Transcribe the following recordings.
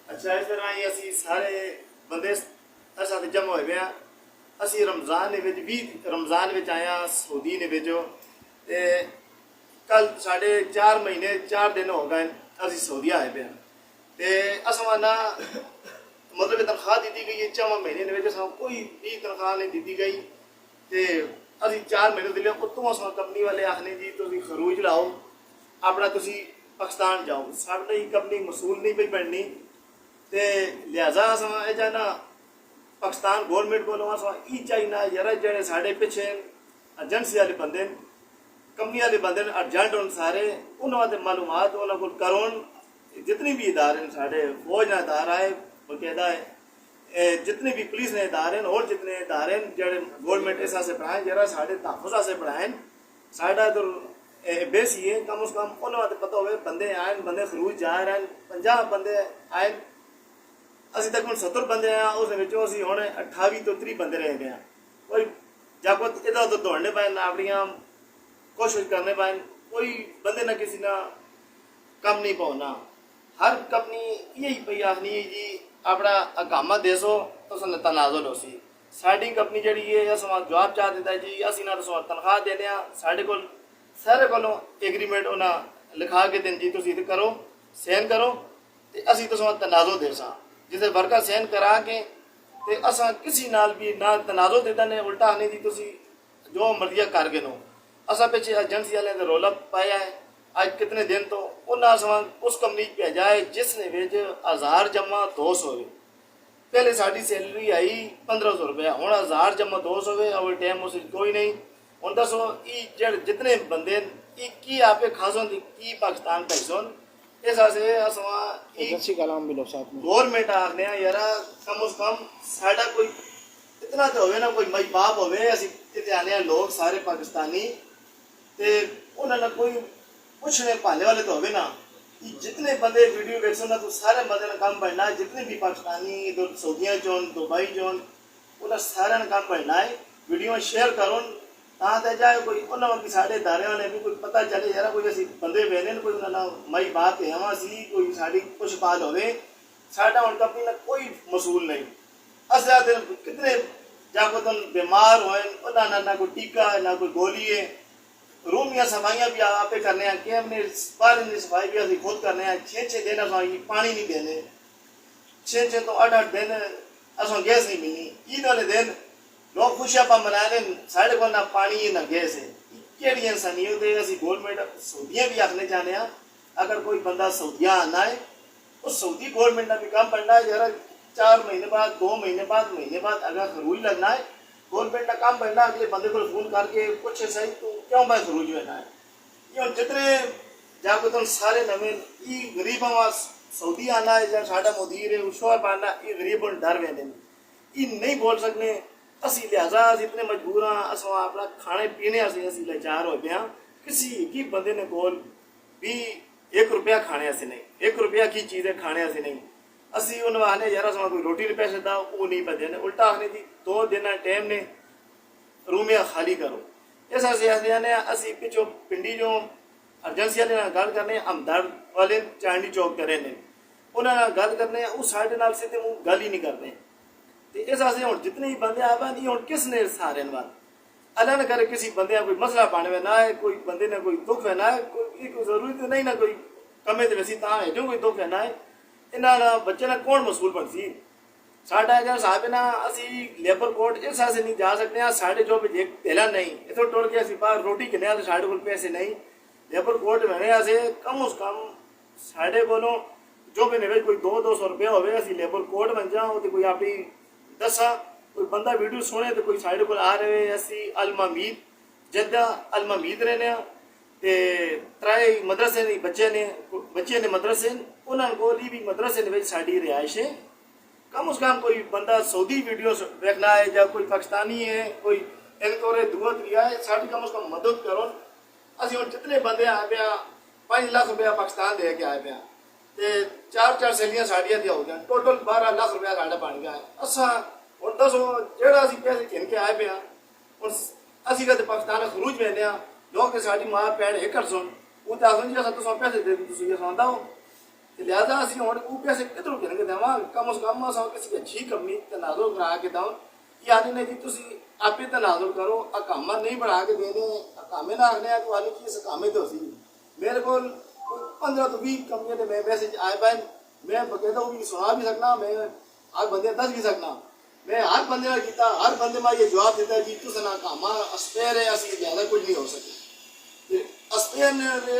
अच्छा इस तरह ही असी सारे बंदे असा ते जमा होए हैं। असी रमज़ान भी रमज़ान आया सऊदी ने भेजो ते कल साढ़े 4 महीने 4 दिन हो गए असी सऊदी आए पे ते असमा ना मतलब तनख्वाह दी गई है 4 महीने कोई भी तनख्वाह नहीं दी गई ते असी 4 महीने दिले उत्तों असमा कंपनी वाले आखने जी तुम खरूज लाओ अपना तुम पाकिस्तान जाओ साड़ी कंपनी मसूल नहीं पी बननी ते लिहाजा असमा एजा ना पाकिस्तान गौरमेंट को ई चाहिए यार जेडे साढ़े पिछे एजेंसी वाले बंदे कंपनी वाले बंदे अर्जेंट होने सारे उन्होंने मालूमात उन्होंने को करोन जितने भी इदारे साढ़े फौज ने इदारा है बकायदा है जितने भी पुलिस ने इदारे और जितने इदारे जेडे गौरमेंट इस से पढ़ाए जरा साढ़े तहफुज से पढ़ाए साढ़ा तो बेस ही है कम उस कम उन्होंने पता हो बंदे आए बंदे खरूज जा रहे हैं 50 बंदे आए अभी तक हम 70 बंदे हैं उस हम 28 तो 30 बंदे रह गए हैं कोई जाको इधर उधर दौड़ने पाए ना अपनी कोशिश करने पाए कोई बंदे ना किसी ना कम नहीं पाना हर कंपनी यही पी आखनी है जी अपना अकामा देसो तो उसने तनाजुल हो सी साड़ी कंपनी जी है असमा जवाब चाह देता है जी असी ना तो तनख्वाह देने साढ़े को सारे को एग्रीमेंट उन्हें लिखा के दिन जी तुम करो साइन करो तो असी तो तनाजो दे सा जिसे वर्कर साइन करा के ते असा किसी नाल भी ना तनाजो देता ने उल्टा आने दी तुसी जो मर्जी करके नो असा पिछे एजेंसी वाले ने रोला पाया है आज कितने दिन तो उन्हें समान उस कंपनी भेजा है जिसने वेज 1000 जमा 200 पहले साड़ी सैलरी आई 1500 रुपया हूँ 1000 जमा 200 और टाइम उस कोई नहीं हूँ दसो जितने बंदे की आप खासों की पाकिस्तान पैसों इस गौरमेंट आखने यार कम उस कम साढ़ा कोई इतना तो हो ना कोई मई बाप हो आने लोग सारे पाकिस्तानी ते उन्होंने कोई पूछने पाने वाले तो हो ना जितने बंदे वीडियो देखो ना तो सारे बंदे ने काम पढ़ना है जितने भी पाकिस्तानी इधर सऊदिया जोन दुबई जोन उन्हें सारे ने काम पढ़ना है वीडियो शेयर करो तो जाए कोई उन्होंने साढ़े दारे ने भी कोई पता चले यार कोई असी बंदे बहने कोई उन्होंने मई बात है सी कोई साड़ी कुछ बात हो साढ़ा हम कंपनी ना कोई मसूल नहीं अस कितने जाको तुम बीमार हो ना कोई टीका है ना कोई गोली है रूम या सफाइयाँ भी आपे करने कि हमने बाहर सफाई भी अभी खुद करने 6 दिन अस पानी नहीं देने 6 तो 8 दिन अस गैस नहीं मिलनी ईद वाले दिन लोग खुशियाँ पा मना रहे साढ़े को ना पानी ना गैस है केड़ी इंसानियत है असी गौरमेंट सऊदियाँ भी आखने चाहते हैं अगर कोई बंदा सऊदिया आना है उस सऊदी गौरमेंट ने भी काम पढ़ना है जरा 4 महीने बाद 2 महीने बाद अगर खरूज लगना है गवर्नमेंट का काम पढ़ना अगले बंदे को फोन करके कुछ सही तो क्यों मैं खरूज होना है ये जितने जाको तुम सारे नवे ये गरीब सऊदी आना है जब साढ़ा मुदीर है शोर पाना ये गरीब डर वे ये नहीं बोल सकने असी लिहाजा इतने मजबूर हाँ अस अपना खाने पीने असी लाचार हो गए किसी की बंदे ने कोल भी 1 रुपया खाने से नहीं 1 रुपया की चीज़ है खाने से नहीं असी उन्होंने आने यार अस कोई रोटी नहीं पैसे था वो नहीं बजे ने उल्टा आने दी 2 दिन टाइम ने रूमिया खाली करो इस आने असी पिछो पिंडी जो एजेंसी वाले गल करने हमदर्द वाले चांदी चौक करे ने उन्होंने गल करने उस साढ़े नाल से वो गल ही नहीं करते तो इस हम जितने ही बंदे आए नहीं हूँ किसने सारे बात अल्लाह न करे किसी बंदे कोई मसला पाने में ना है कोई बंदे ने कोई दुख है ना है कोई जरूरी तो नहीं ना कोई कमे तो वैसी है जो कोई दुख है ना है इन्होंने बच्चे ने कौन मसूल बन सी साढ़ा अगर साहब ना असी लेबर कोर्ट इस से नहीं जा सकते हैं साढ़े जो भी पहला नहीं इतो टोल के असी बाहर रोटी किने तो साढ़े को पैसे नहीं लेबर कोर्ट में से कम उस कम साढ़े को जो भी नहीं कोई 200 रुपया हो लेबर कोर्ट बन जाओ तो कोई अपनी दसा कोई बंदा वीडियो सुने तो कोई साढ़े को आ रहे असी अलमामीद जद्दा अलमामीद रहने ते 3 मदरसे ने बच्चे ने मदरसे उन्होंने को भी मदरसे ने साड़ी रिहाइश है कम उस कम कोई बंदा सऊदी वीडियो देखना है या कोई पाकिस्तानी है कोई इनको दुआ दिया है साड़ी कम उस कम मदद करो असी हम जितने बंदे आए पे 5 लाख रुपया पाकिस्तान दे के आए पे 4 सैलियाँ साड़ियाँ दिया हो गया टोटल 12 लाख रुपया साढ़ा बन गया है असा और दसो जेड़ा असी पैसे खिन के आए पे और असी कदे पाकिस्तान खरूज में लोग साड़ी माँ भैन एक कर सुन ਉਹ ਤਾਂ ਆਖਣ ਜੀ ਅਸਾਂ ਤੁਸੀਂ ਪੈਸੇ ਦੇ ਦਿਓ ਤੁਸੀਂ ਇਹ ਸੌਂਦਾ ਹੋ ਤੇ ਲਿਆਦਾ ਅਸੀਂ ਹੁਣ ਉਹ ਪੈਸੇ ਕਿੱਧਰੋਂ ਕਿਹਨੇ ਦੇਵਾਂ ਕਮ ਸੇ ਕਮ ਅਸਾਂ ਕਿਸੇ ਅੱਛੀ ਕੰਪਨੀ ਤਨਾਜ਼ੁਰ ਕਰਾ ਕੇ ਦਓ ਯਾਨੀ ਨਹੀਂ ਜੀ ਤੁਸੀਂ ਆਪੇ तनाजुर करो अकामा नहीं बढ़ा के देने अकामे ना आखने तो वाली चीज अकामे तो सी मेरे को 15 तो 20 कंपनियों ने मैं मैसेज आए पाए मैं बकायदा वो भी सुना भी सकना मैं हर बंदे दस भी सकना मैं हर बंदे ने किया हर बंदे में ये जवाब देता जी तुस ना अकामा अस्पेयर है असि ज्यादा कुछ नहीं हो सके अस्पेयर ने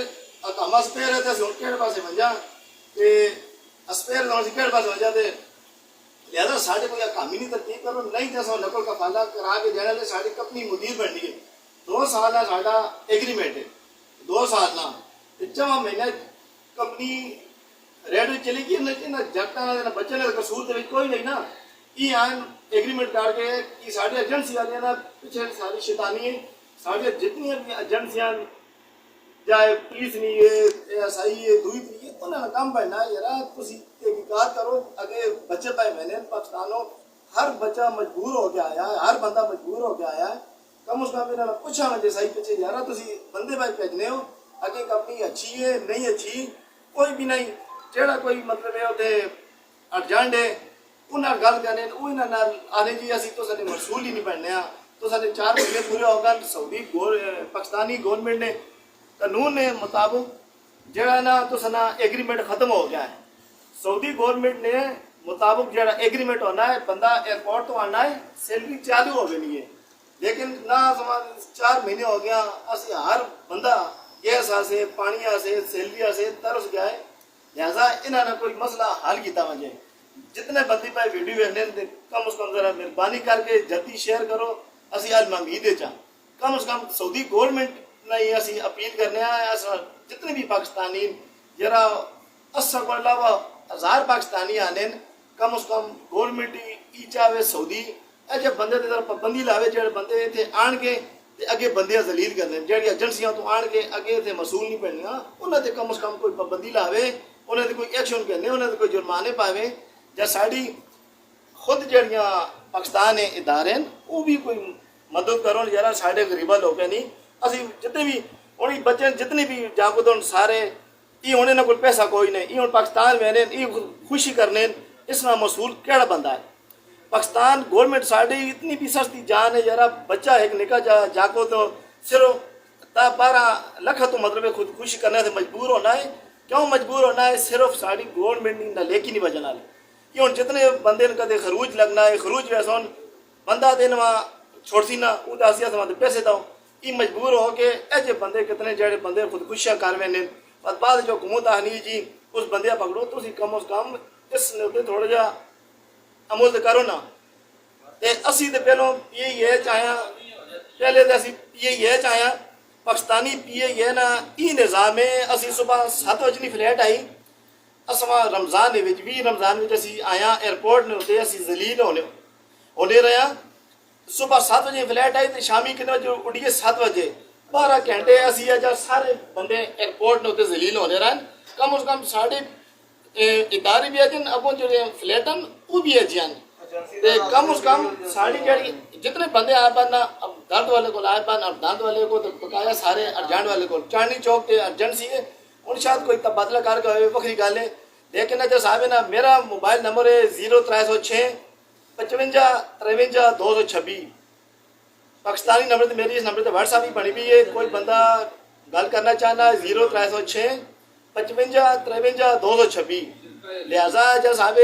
अकामा अस्पेयर है तो केड़े पासे वंजा ते अस्पेयर लाउन केड़े पासे वंजा ते लिहाजा साढ़े कोई अकामी नहीं तरतीब करो नहीं तो असं नकल कफाला करा के देने लिए साड़ी कंपनी मुदीर बननी है 2 साल का साड़ा एग्रीमेंट है 2 साल ना 6वां महीना कंपनी रेड में चली गई ना जगता ना बच्चे ने कसूर तो कोई नहीं ना ये आन एग्रीमेंट करके कि साढ़े एजेंसी वाले ना पीछे सारी शैतानी है साढ़े जितनी भी एजेंसियां चाहे पुलिस नहीं है एसआई है दुई है उन्होंने काम बनना यार तुम तहकीकात करो अगे बच्चे पाए मैंने पाकिस्तानों हर बच्चा मजबूर हो के आया है हर बंदा मजबूर हो के आया है कम उस कम इन्होंने पूछा ना जैसा ही पीछे यार तुम बंदे भाई भेजने हो अगे कंपनी अच्छी है नहीं अच्छी कोई भी नहीं जेड़ा कोई मतलब है उसे अर्जेंट है उन्हें गल करने आने जी असी तो साढ़े मसूल ही नहीं बनने तो साढ़े 4 महीने पूरे हो गए सऊदी पाकिस्तानी गवर्नमेंट ने कानून के मुताबिक जरा ना तो सना एग्रीमेंट खत्म हो गया है सऊदी गवर्नमेंट ने मुताबिक जरा एग्रीमेंट होना है बंदा एयरपोर्ट तो आना है सैलरी चालू हो गई है लेकिन ना 4 महीने हो गया असि हर बंदा गैस से पानी से सैलरी से तरस गया है लिहाजा इन्होंने कोई मसला हल किया वजह जितने बंदी पाए वीडियो वेखने कम से कम जरा मेहरबानी करके जल्दी शेयर करो असि आज उम्मीद कम से कम सऊदी गवर्नमेंट नहीं असी अपील करने जितने भी पाकिस्तानी जरा 80 को अलावा 1000 पाकिस्तानी आने कम से कम गवर्नमेंट ही चाहे सऊदी ऐसे बंदे की तरफ पाबंदी लावे जो बंदे इतने आन के अगे बंदे जलील करने जी एजेंसियां तो आन के अगे इतने मसूल नहीं बननिया उन्होंने कम से कम कोई पाबंदी लावे उन्होंने कोई एक्शन करने उन्होंने कोई जुर्माने पावे या साड़ी खुद जड़ियाँ पाकिस्तान के इदारे वो भी कोई मदद करो यार साढ़े गरीबा लोग नहीं असी जितने भी उन्हें बच्चे जितने भी जागो तो सारे ये होने ना कोई पैसा कोई नहीं ये पाकिस्तान में ये खुशी करने इसना मसूल केड़ा बंदा है पाकिस्तान गवर्नमेंट साढ़े इतनी भी सस्ती जान है जरा बच्चा एक निका जागो तो सिर्फ 12 लाख तो मतलब खुद खुशी करने से मजबूर होना है क्यों मजबूर होना है सिर्फ साड़ी गवर्नमेंट ने लेकी नहीं बजना ये हूँ जितने बंदे कदे खरूज लगना है खरूज वैसा बंदा दिन वहाँ छोड़सी ना उदासिया से पैसे दो ये मजबूर हो के ऐसे बंदे कितने जड़े बंदे खुदकुशियाँ कर रहे हैं पर बाद जो हुकूमत आनी जी उस बंदे पकड़ो तो कम से कम इस थोड़ा जा अमल करो ना ते असी तो पहलों ये चाहे पहले तो असी ये चाहे पाकिस्तानी ये ना ये निज़ाम है असी सुबह 7 बजे फ्लैट आई असवा रमज़ान भी रमज़ान में असी आया एयरपोर्ट ने उत्ते असी जलील होने रहा सुबह 7 बजे फ्लैट आई तो शामी कितने बजे उठिए 7 बजे 12 घंटे असी अजा सारे बंदे एयरपोर्ट ने उत्ते जलील होने रहन कम से कम साढ़े इदारे भी अजन अगों जो फ्लैटन वो भी अजन कम से कम साड़ी जड़ी जितने बंदे आए पान ना अब दर्द वाले को आए पान अब दांत वाले को तो बकाया सारे अर्जेंट वाले को चांदनी चौक के अर्जेंसी है उन शायद कोई तबादला करके वक्री गल है लेकिन जो साहब है ना मेरा मोबाइल नंबर है 0306 55 53 226 पाकिस्तानी नंबर तो मेरी इस नंबर पर व्हाट्सएप भी बनी हुई है कोई बंदा गल करना चाहना 0306 55 53 226 लिहाजा जो साहब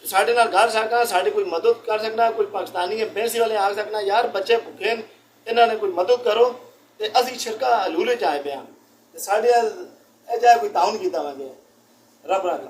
साढ़े नाल गल सकना साड़ी कोई मदद कर सकना कोई पाकिस्तानी पैंसी वाले आ सकना यार बच्चे भुखे इन्होंने कोई मदद करो तो असी छिड़का हलूले च आए पे साढ़े जाए कोई ताउन किया रब रख